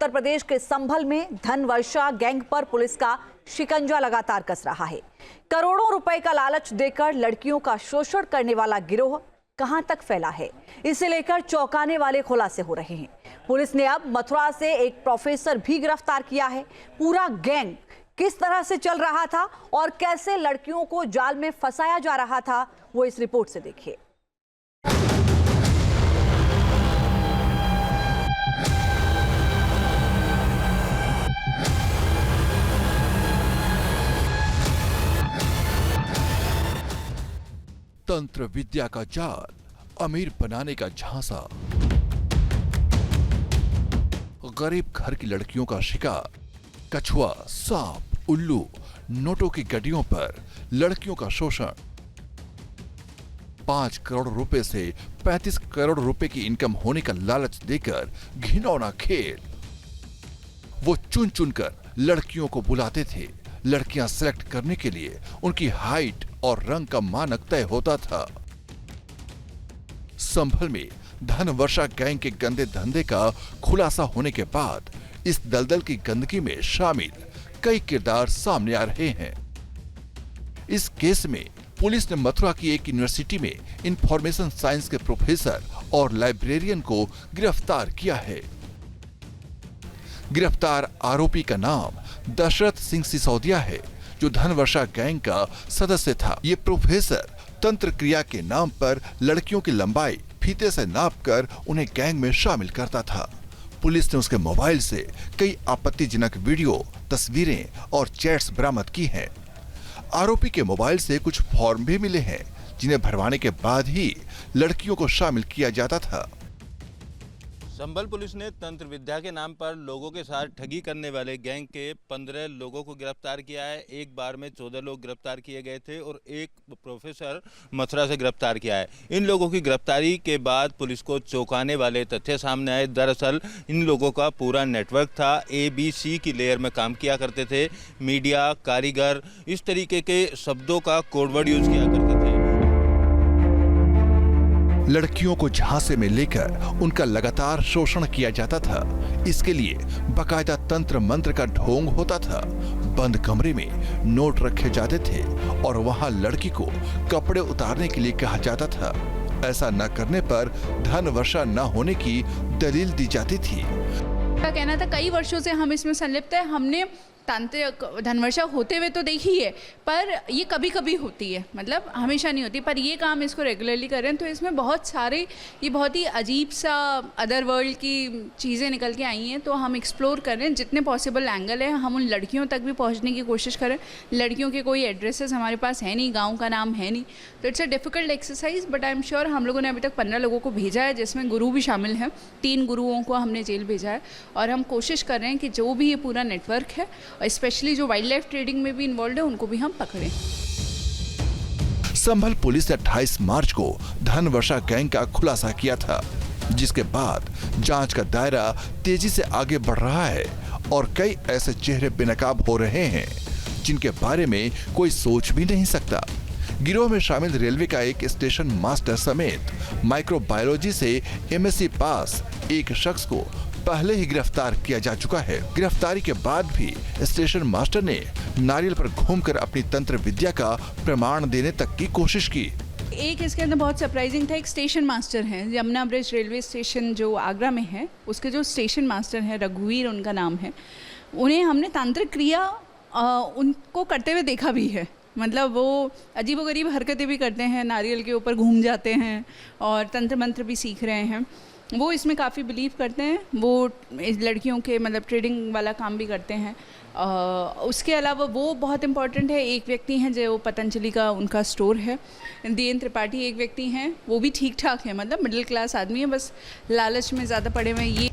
उत्तर प्रदेश के संभल में धनवर्षा गैंग पर पुलिस का शिकंजा लगातार कस रहा है। करोड़ों रुपए का लालच देकर लड़कियों का शोषण करने वाला गिरोह कहां तक फैला है, इसे लेकर चौंकाने वाले खुलासे हो रहे हैं। पुलिस ने अब मथुरा से एक प्रोफेसर भी गिरफ्तार किया है। पूरा गैंग किस तरह से चल रहा था और कैसे लड़कियों को जाल में फंसाया जा रहा था, वो इस रिपोर्ट से देखिए। तंत्र विद्या का जाल, अमीर बनाने का झांसा, गरीब घर की लड़कियों का शिकार, कछुआ, सांप, उल्लू, नोटों की गड्डियों पर लड़कियों का शोषण। 5 करोड़ रुपए से 35 करोड़ रुपए की इनकम होने का लालच देकर घिनौना खेल। वो चुन चुनकर लड़कियों को बुलाते थे। लड़कियां सेलेक्ट करने के लिए उनकी हाइट और रंग का मानक तय होता था। संभल में धनवर्षा गैंग के गंदे धंधे का खुलासा होने के बाद इस दलदल की गंदगी में शामिल कई किरदार सामने आ रहे हैं। इस केस में पुलिस ने मथुरा की एक यूनिवर्सिटी में इंफॉर्मेशन साइंस के प्रोफेसर और लाइब्रेरियन को गिरफ्तार किया है। गिरफ्तार आरोपी का नाम दशरथ सिंह सिसोदिया है, जो धनवर्षा गैंग का सदस्य था। ये प्रोफेसर तंत्र क्रिया के नाम पर लड़कियों की लंबाई फीते से नापकर उन्हें गैंग में शामिल करता था। पुलिस ने उसके मोबाइल से कई आपत्तिजनक वीडियो, तस्वीरें और चैट्स बरामद की हैं। आरोपी के मोबाइल से कुछ फॉर्म भी मिले हैं, जिन्हें भरवाने के बाद ही लड़कियों को शामिल किया जाता था। संभल पुलिस ने तंत्र विद्या के नाम पर लोगों के साथ ठगी करने वाले गैंग के 15 लोगों को गिरफ्तार किया है। एक बार में 14 लोग गिरफ्तार किए गए थे और एक प्रोफेसर मथुरा से गिरफ्तार किया है। इन लोगों की गिरफ्तारी के बाद पुलिस को चौंकाने वाले तथ्य सामने आए। दरअसल इन लोगों का पूरा नेटवर्क था। ABC की लेयर में काम किया करते थे। मीडिया, कारीगर, इस तरीके के शब्दों का कोडवर्ड यूज किया करते थे। लड़कियों को झांसे में लेकर उनका लगातार शोषण किया जाता था। इसके लिए बाकायदा तंत्र मंत्र का ढोंग होता था। बंद कमरे में नोट रखे जाते थे और वहां लड़की को कपड़े उतारने के लिए कहा जाता था। ऐसा न करने पर धन वर्षा न होने की दलील दी जाती थी। का कहना था कई वर्षों से हम इसमें संलिप्त है। हमने तांत्रिक धनवर्षा होते हुए तो देखी है, पर ये कभी कभी होती है, मतलब हमेशा नहीं होती। पर ये काम इसको रेगुलरली करें तो इसमें बहुत सारे, ये बहुत ही अजीब सा अदर वर्ल्ड की चीज़ें निकल के आई हैं। तो हम एक्सप्लोर करें, जितने पॉसिबल एंगल है हम उन लड़कियों तक भी पहुंचने की कोशिश करें। लड़कियों के कोई एड्रेसेस हमारे पास है नहीं, गाँव का नाम है नहीं, तो it's a difficult exercise. But I am sure हम लोगों ने अभी तक 15 लोगों को भेजा है, जिसमें गुरु भी शामिल हैं। 3 गुरुओं को हमने जेल भेजा है और हम कोशिश कर रहे हैं कि जो भी ये पूरा नेटवर्क है, स्पेशली जो वाइल्ड लाइफ ट्रेडिंग में भी इन्वॉल्व है, उनको भी हम पकड़ें। संभल पुलिस ने 28 मार्च को धनवर्षा गैंग का खुलासा किया था, जिसके बाद जांच का दायरा तेजी से आगे बढ़ रहा है और कई ऐसे चेहरे बेनकाब हो रहे हैं जिनके बारे में कोई सोच भी नहीं सकता। गिरोह में शामिल रेलवे का एक स्टेशन मास्टर समेत माइक्रोबायोलॉजी से MSc पास एक शख्स को पहले ही गिरफ्तार किया जा चुका है। गिरफ्तारी के बाद भी स्टेशन मास्टर ने नारियल पर घूमकर अपनी तंत्र विद्या का प्रमाण देने तक की कोशिश की। एक इसके अंदर बहुत सरप्राइजिंग था, एक स्टेशन मास्टर हैं, यमुना ब्रिज रेलवे स्टेशन जो आगरा में है, उसके जो स्टेशन मास्टर हैं, रघुवीर उनका नाम है। उन्हें हमने तांत्रिक क्रिया उनको करते हुए देखा भी है। मतलब वो अजीबोगरीब हरकतें भी करते हैं, नारियल के ऊपर घूम जाते हैं और तंत्र मंत्र भी सीख रहे हैं। वो इसमें काफ़ी बिलीव करते हैं। वो लड़कियों के मतलब ट्रेडिंग वाला काम भी करते हैं। उसके अलावा वो बहुत इम्पॉर्टेंट है। एक व्यक्ति हैं जो पतंजलि का उनका स्टोर है। DN त्रिपाठी एक व्यक्ति हैं, वो भी ठीक ठाक है, मतलब मिडिल क्लास आदमी है, बस लालच में ज़्यादा पड़े हुए हैं। ये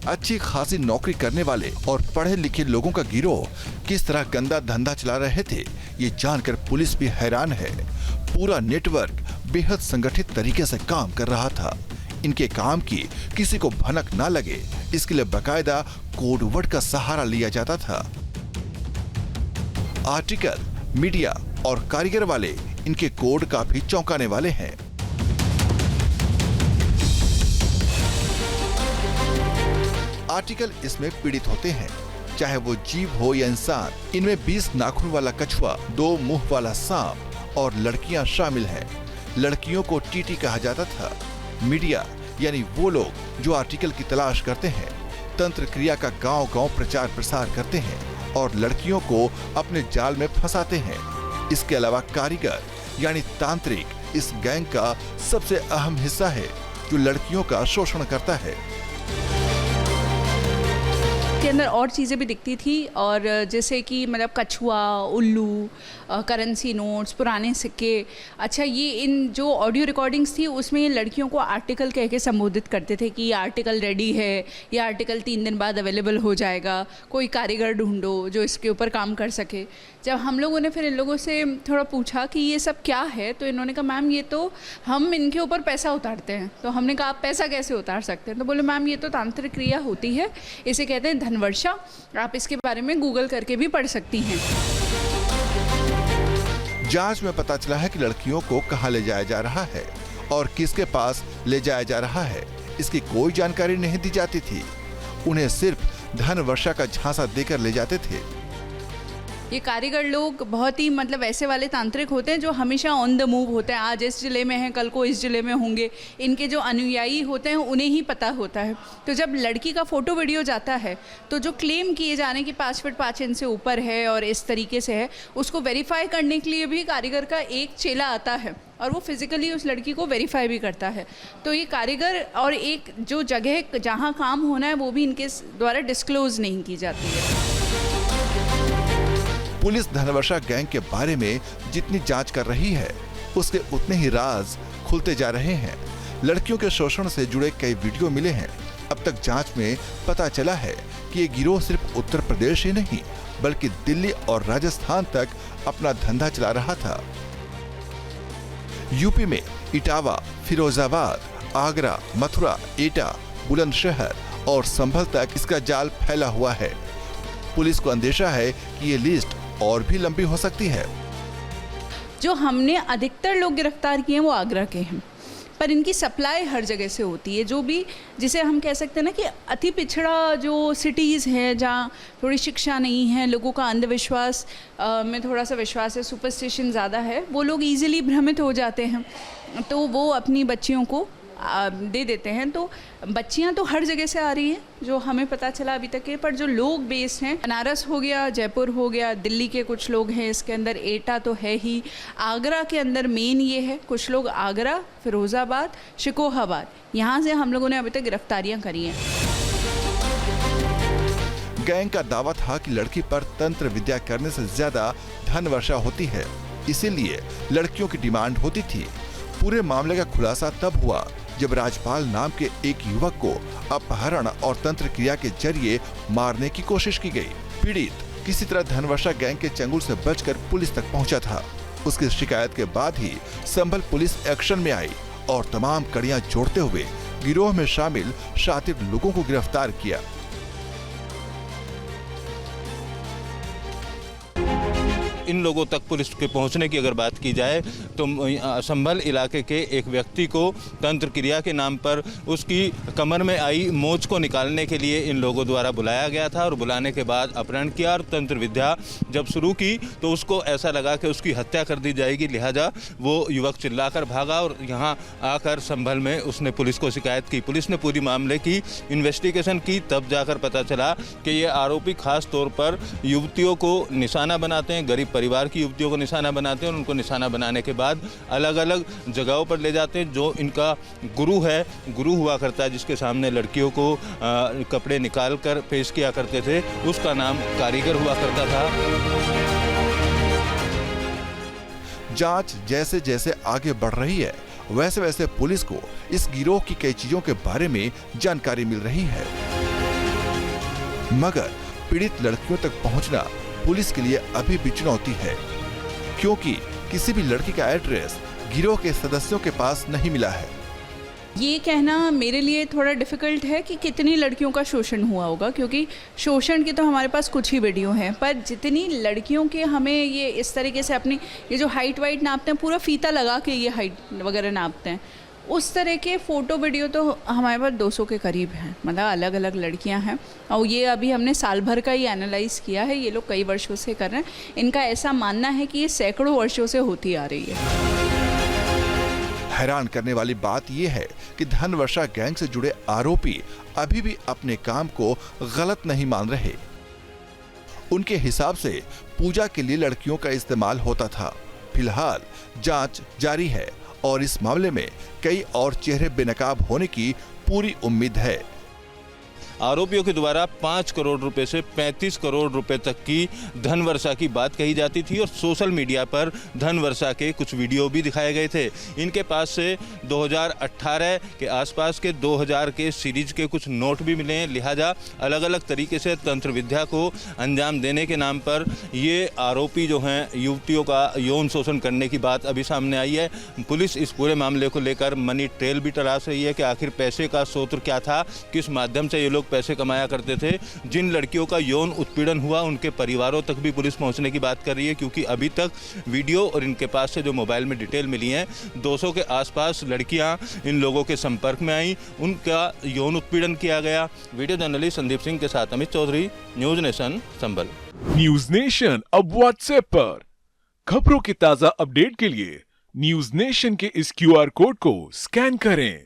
अच्छी खासी नौकरी करने वाले और पढ़े लिखे लोगों का गिरोह किस तरह गंदा धंधा चला रहे थे, ये जानकर पुलिस भी हैरान है। पूरा नेटवर्क बेहद संगठित तरीके से काम कर रहा था। इनके काम की किसी को भनक ना लगे, इसके लिए बाकायदा कोडवर्ड का सहारा लिया जाता था। आर्टिकल, मीडिया और कारीगर वाले इनके कोड काफी चौंकाने वाले हैं। आर्टिकल इसमें पीड़ित होते हैं, चाहे वो जीव हो या इंसान। इनमें 20 नाखून वाला कछुआ, 2 मुंह वाला सांप और लड़कियां शामिल हैं। लड़कियों को टीटी कहा जाता था। मीडिया यानी वो लोग जो आर्टिकल की तलाश करते हैं, तंत्र क्रिया का गांव-गांव प्रचार प्रसार करते हैं और लड़कियों को अपने जाल में फंसाते हैं। इसके अलावा कारीगर यानी तांत्रिक इस गैंग का सबसे अहम हिस्सा है, जो लड़कियों का शोषण करता है। के अंदर और चीज़ें भी दिखती थी, और जैसे कि मतलब कछुआ, उल्लू, करेंसी नोट्स, पुराने सिक्के। अच्छा, ये इन जो ऑडियो रिकॉर्डिंग्स थी उसमें ये लड़कियों को आर्टिकल कह के संबोधित करते थे कि ये आर्टिकल रेडी है, ये आर्टिकल 3 दिन बाद अवेलेबल हो जाएगा, कोई कारीगर ढूंढो जो इसके ऊपर काम कर सके। जब हम लोगों ने फिर इन लोगों से थोड़ा पूछा कि ये सब क्या है, तो इन्होंने कहा मैम ये तो हम इनके ऊपर पैसा उतारते हैं। तो हमने कहा आप पैसा कैसे उतार सकते हैं? तो बोले मैम ये तो तांत्रिक क्रिया होती है, इसे कहते हैं धनवर्षा। आप इसके बारे में गूगल करके भी पढ़ सकती हैं। जांच में पता चला है कि लड़कियों को कहां ले जाया जा रहा है और किसके पास ले जाया जा रहा है, इसकी कोई जानकारी नहीं दी जाती थी। उन्हें सिर्फ धन वर्षा का झांसा देकर ले जाते थे। ये कारीगर लोग बहुत ही मतलब ऐसे वाले तांत्रिक होते हैं जो हमेशा ऑन द मूव होते हैं। आज इस जिले में हैं, कल को इस जिले में होंगे। इनके जो अनुयायी होते हैं उन्हें ही पता होता है। तो जब लड़की का फोटो वीडियो जाता है तो जो क्लेम किए जाने की 5 फीट 5 इंच से ऊपर है और इस तरीके से है, उसको वेरीफाई करने के लिए भी कारीगर का एक चेला आता है और वो फिजिकली उस लड़की को वेरीफाई भी करता है। तो ये कारीगर और एक जो जगह जहाँ काम होना है वो भी इनके द्वारा डिस्क्लोज नहीं की जाती है। पुलिस धनवर्षा गैंग के बारे में जितनी जांच कर रही है, उसके उतने ही राज खुलते जा रहे हैं। लड़कियों के शोषण से जुड़े कई वीडियो मिले हैं। अब तक जांच में पता चला है कि ये गिरोह सिर्फ उत्तर प्रदेश ही नहीं, बल्कि दिल्ली और राजस्थान तक अपना धंधा चला रहा था। यूपी में इटावा, फिरोजाबाद, आगरा, मथुरा, एटा, बुलंदशहर और संभल तक इसका जाल फैला हुआ है। पुलिस को अंदेशा है कि ये लिस्ट और भी लंबी हो सकती है। जो हमने अधिकतर लोग गिरफ्तार किए हैं वो आगरा के हैं, पर इनकी सप्लाई हर जगह से होती है। जो भी जिसे हम कह सकते हैं ना कि अति पिछड़ा जो सिटीज़ है जहाँ थोड़ी शिक्षा नहीं है, लोगों का अंधविश्वास में थोड़ा सा विश्वास है, सुपरस्टिशन ज़्यादा है, वो लोग ईजिली भ्रमित हो जाते हैं, तो वो अपनी बच्चियों को दे देते हैं। तो बच्चियां तो हर जगह से आ रही हैं जो हमें पता चला अभी तक के, पर जो लोग बेस हैं, बनारस हो गया, जयपुर हो गया, दिल्ली के कुछ लोग हैं इसके अंदर, एटा तो है ही, आगरा के अंदर मेन ये है, कुछ लोग आगरा, फिरोजाबाद, शिकोहाबाद, यहाँ से हम लोगों ने अभी तक गिरफ्तारियाँ करी हैं। गैंग का दावा था कि लड़की पर तंत्र विद्या करने से ज्यादा धन वर्षा होती है, इसीलिए लड़कियों की डिमांड होती थी। पूरे मामले का खुलासा तब हुआ जब राजपाल नाम के एक युवक को अपहरण और तंत्र क्रिया के जरिए मारने की कोशिश की गई। पीड़ित किसी तरह धनवर्षा गैंग के चंगुल से बचकर पुलिस तक पहुंचा था। उसकी शिकायत के बाद ही संभल पुलिस एक्शन में आई और तमाम कड़ियां जोड़ते हुए गिरोह में शामिल शातिर लोगों को गिरफ्तार किया। इन लोगों तक पुलिस के पहुंचने की अगर बात की जाए तो संभल इलाके के एक व्यक्ति को तंत्र क्रिया के नाम पर उसकी कमर में आई मोच को निकालने के लिए इन लोगों द्वारा बुलाया गया था और बुलाने के बाद अपहरण किया और तंत्र विद्या जब शुरू की तो उसको ऐसा लगा कि उसकी हत्या कर दी जाएगी, लिहाजा वो युवक चिल्लाकर भागा और यहाँ आकर संभल में उसने पुलिस को शिकायत की। पुलिस ने पूरी मामले की इन्वेस्टिगेशन की, तब जाकर पता चला कि ये आरोपी खास तौर पर युवतियों को निशाना बनाते हैं, गरीब परिवार की युवतियों को निशाना बनाते हैं और उनको निशाना बनाने के बाद अलग अलग जगहों पर ले जाते हैं। जो इनका गुरु है, गुरु हुआ करता है जिसके सामने लड़कियों को कपड़े निकाल कर पेश किया करते थे, उसका नाम कारीगर हुआ करता था। जांच जैसे जैसे आगे बढ़ रही है, वैसे वैसे पुलिस को इस गिरोह की कई चीजों के बारे में जानकारी मिल रही है, मगर पीड़ित लड़कियों तक पहुंचना पुलिस के लिए अभी भी चुनौती है, क्योंकि किसी भी लड़की का एड्रेस गिरोह के सदस्यों के पास नहीं मिला है। ये कहना मेरे लिए थोड़ा डिफ़िकल्ट है कि कितनी लड़कियों का शोषण हुआ होगा, क्योंकि शोषण की तो हमारे पास कुछ ही वीडियो हैं, पर जितनी लड़कियों के हमें ये इस तरीके से अपनी ये जो हाइट वाइट नापते हैं, पूरा फीता लगा के ये हाइट वगैरह नापते हैं, उस तरह के फ़ोटो वीडियो तो हमारे पास 200 के करीब हैं, मतलब अलग अलग लड़कियां हैं। और ये अभी हमने साल भर का ही एनालाइज किया है। ये लोग कई वर्षों से कर रहे हैं। इनका ऐसा मानना है कि ये सैकड़ों वर्षों से होती आ रही है। हैरान करने वाली बात यह है कि धनवर्षा गैंग से जुड़े आरोपी अभी भी अपने काम को गलत नहीं मान रहे। उनके हिसाब से पूजा के लिए लड़कियों का इस्तेमाल होता था। फिलहाल जांच जारी है और इस मामले में कई और चेहरे बेनकाब होने की पूरी उम्मीद है। आरोपियों के द्वारा 5 करोड़ रुपए से 35 करोड़ रुपए तक की धनवर्षा की बात कही जाती थी और सोशल मीडिया पर धनवर्षा के कुछ वीडियो भी दिखाए गए थे। इनके पास से 2018 के आसपास के 2000 के सीरीज के कुछ नोट भी मिले हैं। लिहाजा अलग अलग तरीके से तंत्र विद्या को अंजाम देने के नाम पर ये आरोपी जो हैं युवतियों का यौन शोषण करने की बात अभी सामने आई है। पुलिस इस पूरे मामले को लेकर मनी ट्रेल भी तलाश रही है कि आखिर पैसे का स्रोत क्या था, किस माध्यम से ये लोग पैसे कमाया करते थे। जिन लड़कियों का यौन उत्पीड़न हुआ उनके परिवारों तक भी पुलिस पहुंचने की बात कर रही है, क्योंकि अभी तक वीडियो और इनके पास से जो मोबाइल में डिटेल मिली है 200 के आसपास लड़कियां इन लोगों के संपर्क में आई, उनका यौन उत्पीड़न किया गया। वीडियो जर्नलिस्ट संदीप सिंह के साथ अमित चौधरी, न्यूज नेशन संभल। न्यूज नेशन अब व्हाट्सएप पर खबरों के ताजा अपडेट के लिए न्यूज नेशन के इस QR कोड को स्कैन करें।